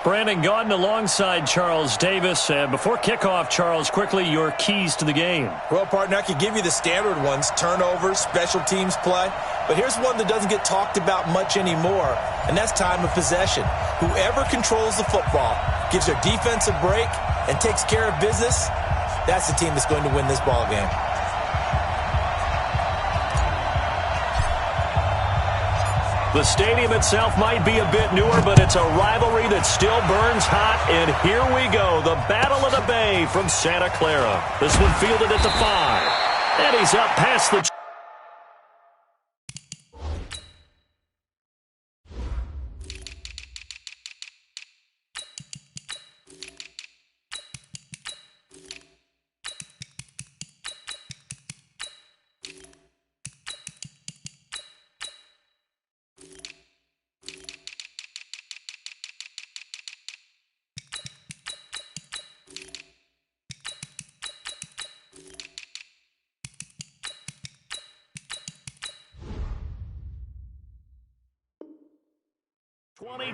Brandon Gaudin alongside Charles Davis. Before kickoff, Charles, quickly, your keys to the game. Well, partner, I could give you the standard ones, turnovers, special teams play. But here's one that doesn't get talked about much anymore, and that's time of possession. Whoever controls the football, gives their defense a break, and takes care of business, that's the team that's going to win this ball game. The stadium itself might be a bit newer, but it's a rivalry that still burns hot. And here we go, the Battle of the Bay from Santa Clara. This one fielded at the 5. And he's up past the...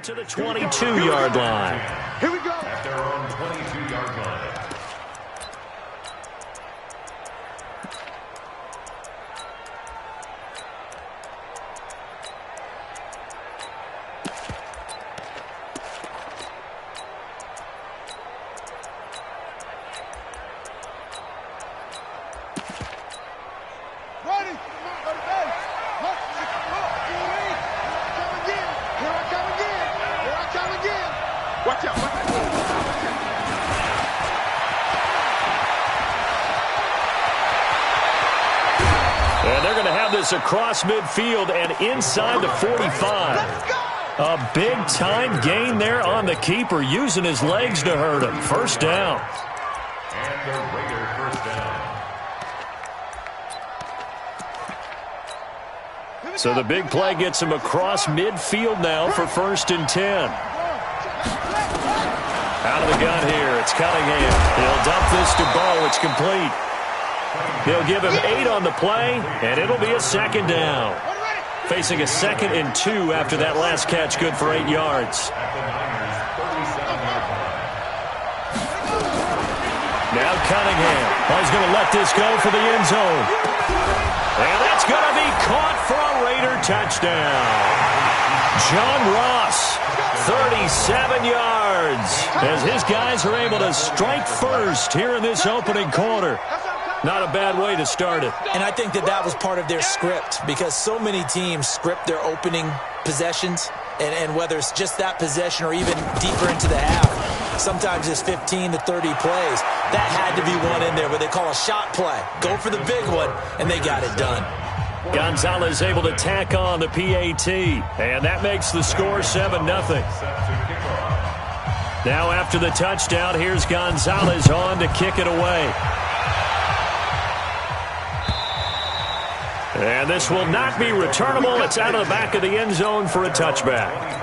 to the 22-yard line. Here we go. At their own 22-yard line. Across midfield and inside the 45. A big-time gain there on the keeper, using his legs to hurt him. First down. And the Raider first down. So the big play gets him across midfield now for 1st and 10. Out of the gun here, it's Cunningham. He'll dump this to Bo. It's complete. They'll give him 8 on the play, and it'll be a 2nd down. Facing a 2nd and 2 after that last catch, good for 8 yards. Now Cunningham. He's going to let this go for the end zone. And that's going to be caught for a Raider touchdown. John Ross, 37 yards, as his guys are able to strike first here in this opening quarter. Not a bad way to start it. And I think that was part of their script, because so many teams script their opening possessions, and whether it's just that possession or even deeper into the half, sometimes it's 15 to 30 plays. That had to be one in there where they call a shot play. Go for the big one, and they got it done. Gonzalez able to tack on the PAT, and that makes the score 7-0. Now after the touchdown, here's Gonzalez on to kick it away. And this will not be returnable. It's out of the back of the end zone for a touchback.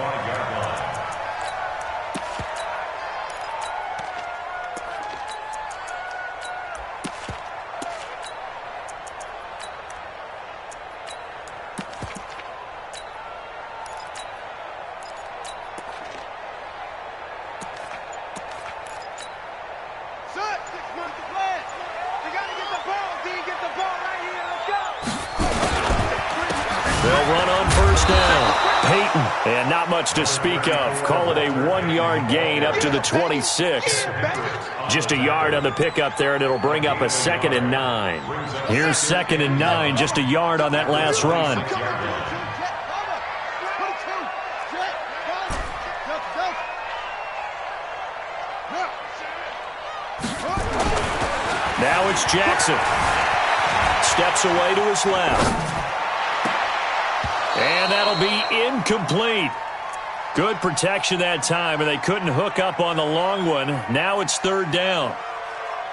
And not much to speak of. Call it a 1-yard gain up to the 26. Just a yard on the pickup there, and it'll bring up a 2nd and 9. Here's 2nd and 9, just a yard on that last run. Now it's Jackson. Steps away to his left. And that'll be incomplete. Good protection that time, and they couldn't hook up on the long one. Now it's 3rd down.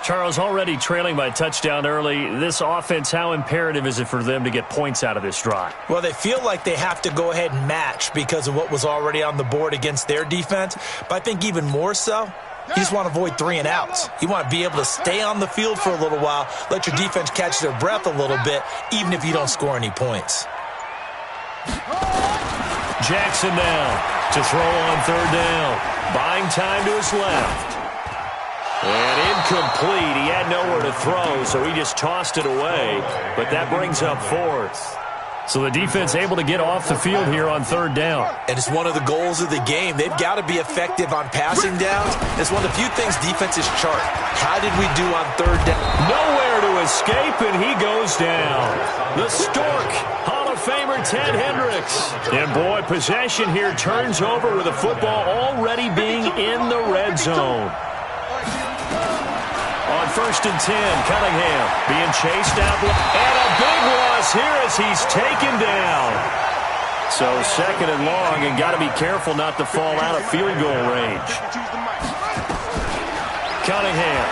Charles, already trailing by a touchdown early. This offense, how imperative is it for them to get points out of this drive? Well, they feel like they have to go ahead and match because of what was already on the board against their defense. But I think even more so, you just want to avoid 3 and outs. You want to be able to stay on the field for a little while, let your defense catch their breath a little bit, even if you don't score any points. Jackson now to throw on third down. Buying time to his left. And incomplete. He had nowhere to throw, so he just tossed it away. But that brings up fourth. So the defense able to get off the field here on third down. And it's one of the goals of the game. They've got to be effective on passing downs. It's one of the few things defenses chart. How did we do on third down? Nowhere to escape, and he goes down. The Stork, Hall of Famer Ted Hendricks. And boy, possession here turns over with the football already being in the red zone. On 1st and 10, Cunningham being chased out. And a big loss here as he's taken down. So 2nd and long, and got to be careful not to fall out of field goal range. Cunningham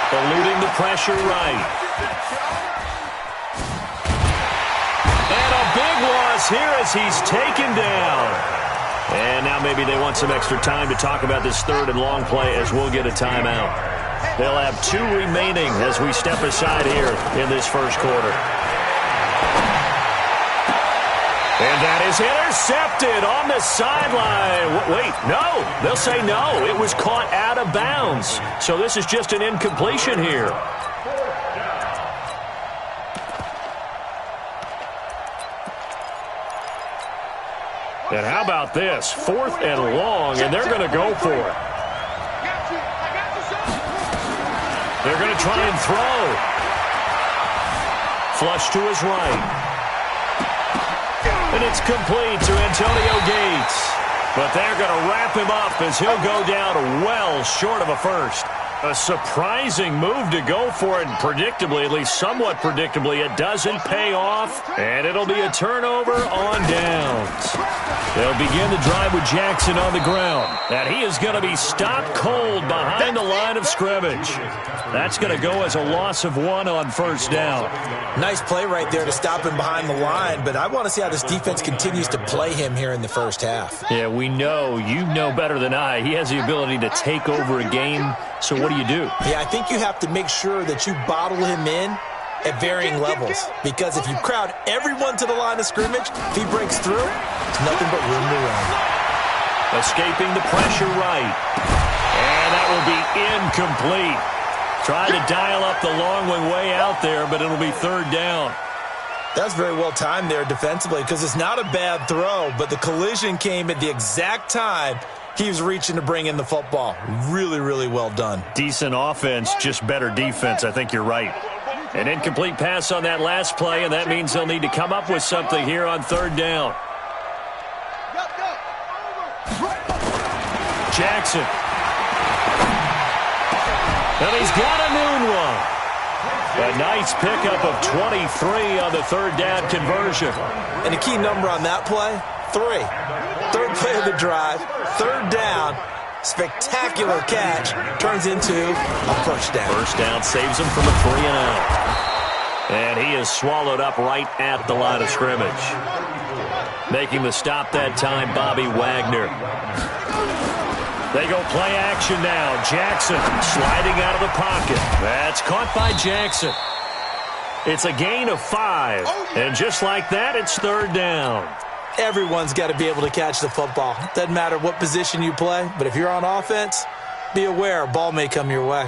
eluding the pressure right. And a big loss here as he's taken down. And now maybe they want some extra time to talk about this 3rd and long play as we'll get a timeout. They'll have 2 remaining as we step aside here in this first quarter. And that is intercepted on the sideline. Wait, no. They'll say no. It was caught out of bounds. So this is just an incompletion here. And how about this? 4th and long, and they're going to go for it. They're going to try and throw. Flush to his right. And it's complete to Antonio Gates. But they're going to wrap him up as he'll go down well short of a first. A surprising move to go for it, and predictably, at least somewhat predictably, it doesn't pay off, and it'll be a turnover on downs. They'll begin the drive with Jackson on the ground, and he is going to be stopped cold behind the line of scrimmage. That's going to go as a loss of 1 on 1st down. Nice play right there to stop him behind the line, but I want to see how this defense continues to play him here in the first half. Yeah, we know, you know better than I, he has the ability to take over a game. So what do you do? Yeah, I think you have to make sure that you bottle him in at varying levels. Because if you crowd everyone to the line of scrimmage, if he breaks through, it's nothing but room to run. Escaping the pressure right. And that will be incomplete. Trying to dial up the long one way out there, but it'll be 3rd down. That's very well timed there defensively because it's not a bad throw, but the collision came at the exact time he was reaching to bring in the football. Really, really well done. Decent offense, just better defense. I think you're right. An incomplete pass on that last play, and that means they'll need to come up with something here on 3rd down. Jackson. And he's got a noon one. A nice pickup of 23 on the 3rd down conversion. And the key number on that play, 3. 3rd play of the drive, 3rd down, spectacular catch, turns into a 1st down. 1st down saves him from a 3 and out. And he is swallowed up right at the line of scrimmage. Making the stop that time, Bobby Wagner. They go play action now. Jackson sliding out of the pocket. That's caught by Jackson. It's a gain of 5. And just like that, it's 3rd down. Everyone's got to be able to catch the football. Doesn't matter what position you play, but if you're on offense, be aware a ball may come your way.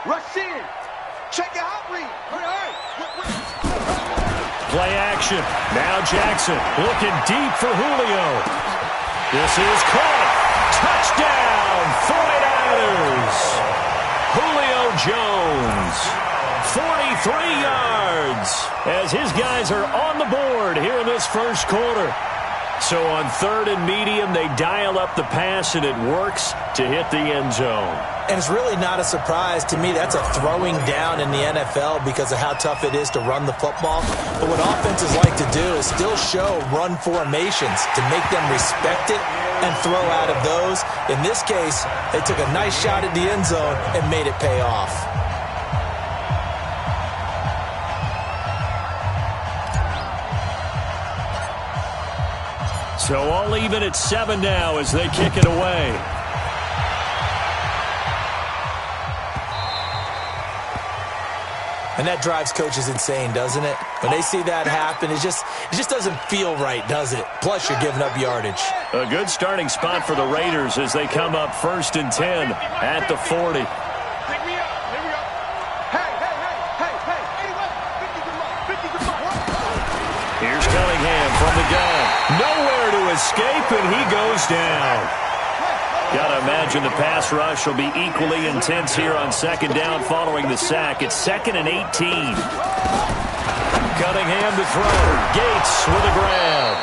Rush in. Check your hot read. Play action. Now Jackson looking deep for Julio. This is caught. Touchdown, 49ers. Julio Jones. 43 yards as his guys are on the board here in this first quarter. So on 3rd and medium, they dial up the pass, and it works to hit the end zone. And it's really not a surprise to me. That's a throwing down in the NFL because of how tough it is to run the football. But what offenses like to do is still show run formations to make them respect it and throw out of those. In this case, they took a nice shot at the end zone and made it pay off. So all even at 7 now as they kick it away. And that drives coaches insane, doesn't it? When they see that happen, it just doesn't feel right, does it? Plus, you're giving up yardage. A good starting spot for the Raiders as they come up 1st and 10 at the 40. Here's Cunningham from the gun. Nowhere to escape, and he goes down. Got to imagine the pass rush will be equally intense here on 2nd down following the sack. It's 2nd and 18. Cunningham to throw. Gates with a grab.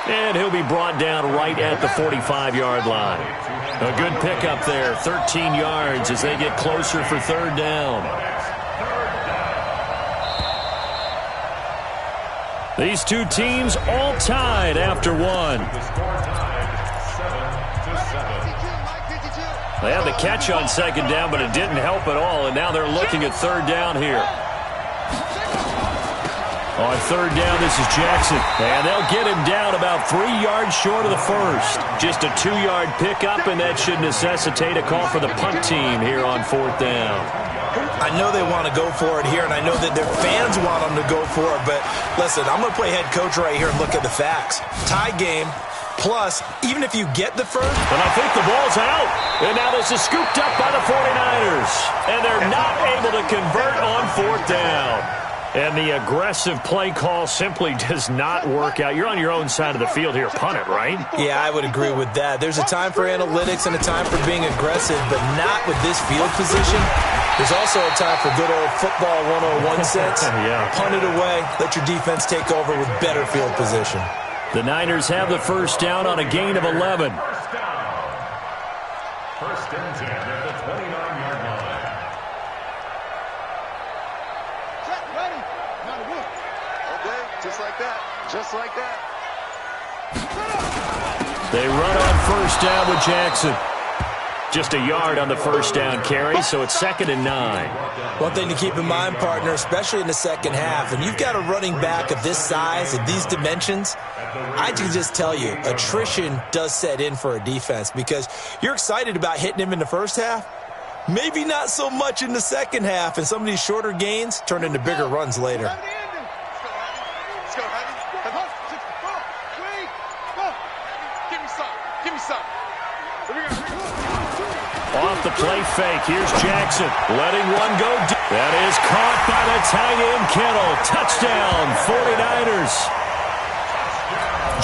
And he'll be brought down right at the 45-yard line. A good pickup there, 13 yards as they get closer for 3rd down. These two teams all tied after one. They had the catch on 2nd down, but it didn't help at all, and now they're looking at 3rd down here. On 3rd down, this is Jackson, and they'll get him down about 3 yards short of the first. Just a 2-yard pickup, and that should necessitate a call for the punt team here on 4th down. I know they want to go for it here, and I know that their fans want them to go for it, but listen, I'm going to play head coach right here and look at the facts. Tie game. Plus, even if you get the first... And I think the ball's out. And now this is scooped up by the 49ers. And they're not able to convert on 4th down. And the aggressive play call simply does not work out. You're on your own side of the field here. Punt it, right? Yeah, I would agree with that. There's a time for analytics and a time for being aggressive, but not with this field position. There's also a time for good old football 101 sense. Yeah. Punt it away. Let your defense take over with better field position. The Niners have the 1st down on a gain of 11. 1st and 10 at the 29-yard line. Check, ready. Now the wood. Okay, just like that. Just like that. They run on 1st down with Jackson. Just a yard on the 1st down carry, so it's 2nd and 9. One thing to keep in mind, partner, especially in the second half, when you've got a running back of this size, of these dimensions, I can just tell you, attrition does set in for a defense because you're excited about hitting him in the first half. Maybe not so much in the second half, and some of these shorter gains turn into bigger runs later. Let's go, Heavy. Give me some. Give me some. Off the play fake, here's Jackson, letting one go deep. That is caught by the tight end Kittle. Touchdown, 49ers.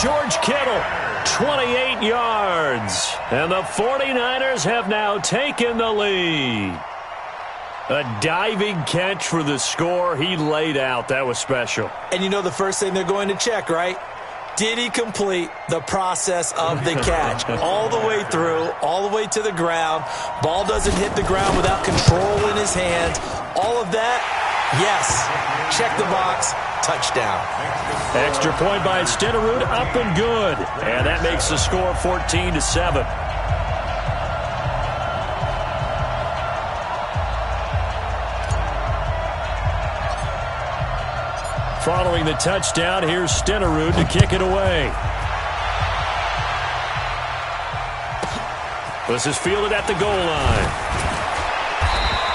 George Kittle, 28 yards. And the 49ers have now taken the lead. A diving catch for the score. He laid out. That was special. And you know the first thing they're going to check, right? Did he complete the process of the catch? All the way through, all the way to the ground. Ball doesn't hit the ground without control in his hands. All of that, yes. Check the box, touchdown. Extra point by Stenerud, up and good. And that makes the score 14-7. Following the touchdown, here's Stenerud to kick it away. This is fielded at the goal line.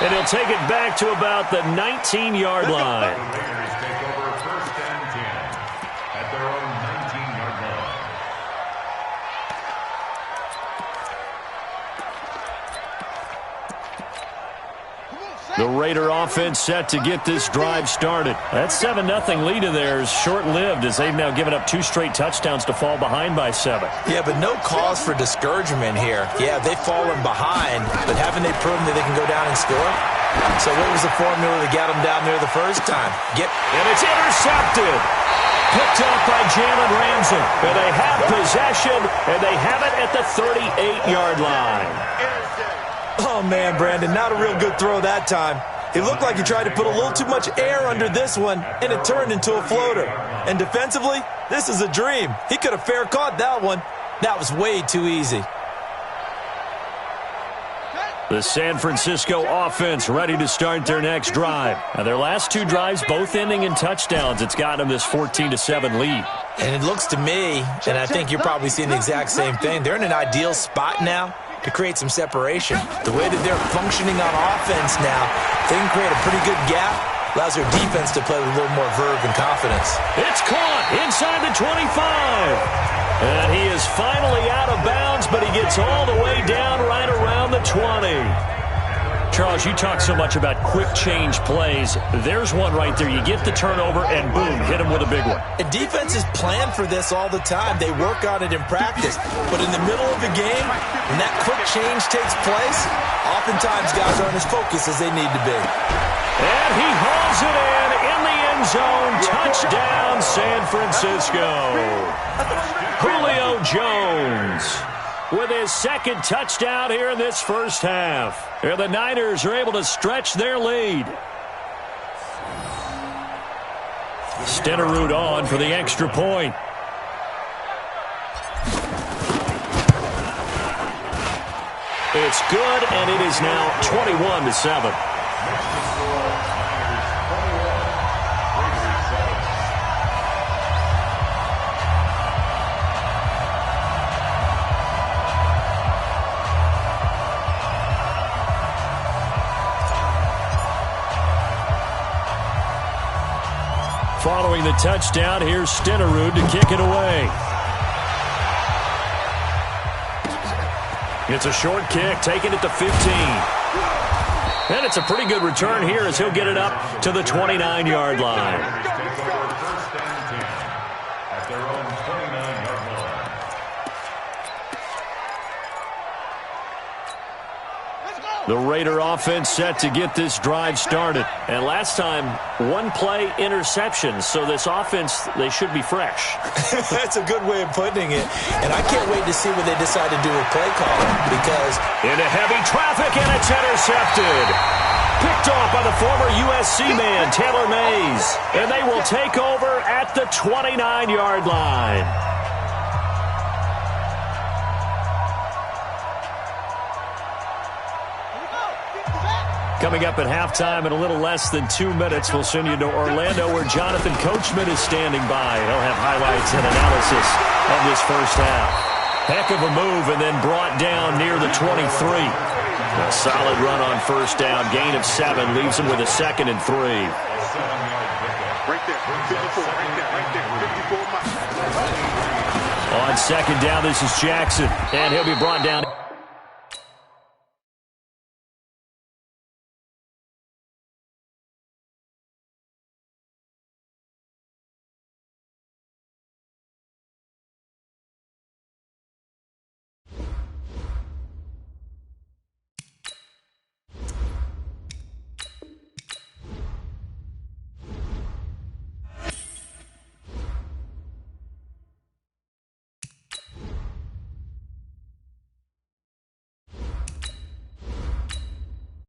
And he'll take it back to about the 19-yard line. The Raiders take over 1st and 10 at their own 19-yard line. The Raider offense set to get this drive started. That 7-0 lead of theirs short-lived as they've now given up 2 straight touchdowns to fall behind by 7. Yeah, but no cause for discouragement here. Yeah, they've fallen behind, but haven't they proven that they can go down and score? So what was the formula that got them down there the first time? And it's intercepted. Picked up by Jalen Ramsey. And they have possession, and they have it at the 38-yard line. Oh, man, Brandon, not a real good throw that time. It looked like he tried to put a little too much air under this one, and it turned into a floater. And defensively, this is a dream. He could have fair caught that one. That was way too easy. The San Francisco offense ready to start their next drive. Now, their last 2 drives both ending in touchdowns. It's gotten them this 14-7 lead. And it looks to me, and I think you're probably seeing the exact same thing, they're in an ideal spot now to create some separation. The way that they're functioning on offense now, they can create a pretty good gap, allows their defense to play with a little more verve and confidence. It's caught inside the 25. And he is finally out of bounds, but he gets all the way down right around the 20. Charles, you talk so much about quick change plays. There's one right there. You get the turnover, and boom, hit him with a big one. And defenses plan for this all the time. They work on it in practice. But in the middle of the game, when that quick change takes place, oftentimes guys aren't as focused as they need to be. And he hauls it in the end zone. Touchdown, San Francisco. Julio Jones with his second touchdown here in this first half. And the Niners are able to stretch their lead. Stenerud on for the extra point. It's good, and it is now 21-7. Following the touchdown, here's Stenerud to kick it away. It's a short kick, taking it to 15. And it's a pretty good return here as he'll get it up to the 29-yard line. At their own 29-yard line. The Raider offense set to get this drive started. And last time, one play interception. So this offense, they should be fresh. That's a good way of putting it. And I can't wait to see what they decide to do with play calling, because into heavy traffic, and it's intercepted. Picked off by the former USC man, Taylor Mays. And they will take over at the 29-yard line. Coming up at halftime in a little less than 2 minutes, we'll send you to Orlando where Jonathan Coachman is standing by. He'll have highlights and analysis of this first half. Heck of a move and then brought down near the 23. A solid run on first down. Gain of 7 leaves him with a 2nd and 3. Right there, 54, right there, 54. On second down, this is Jackson, and he'll be brought down.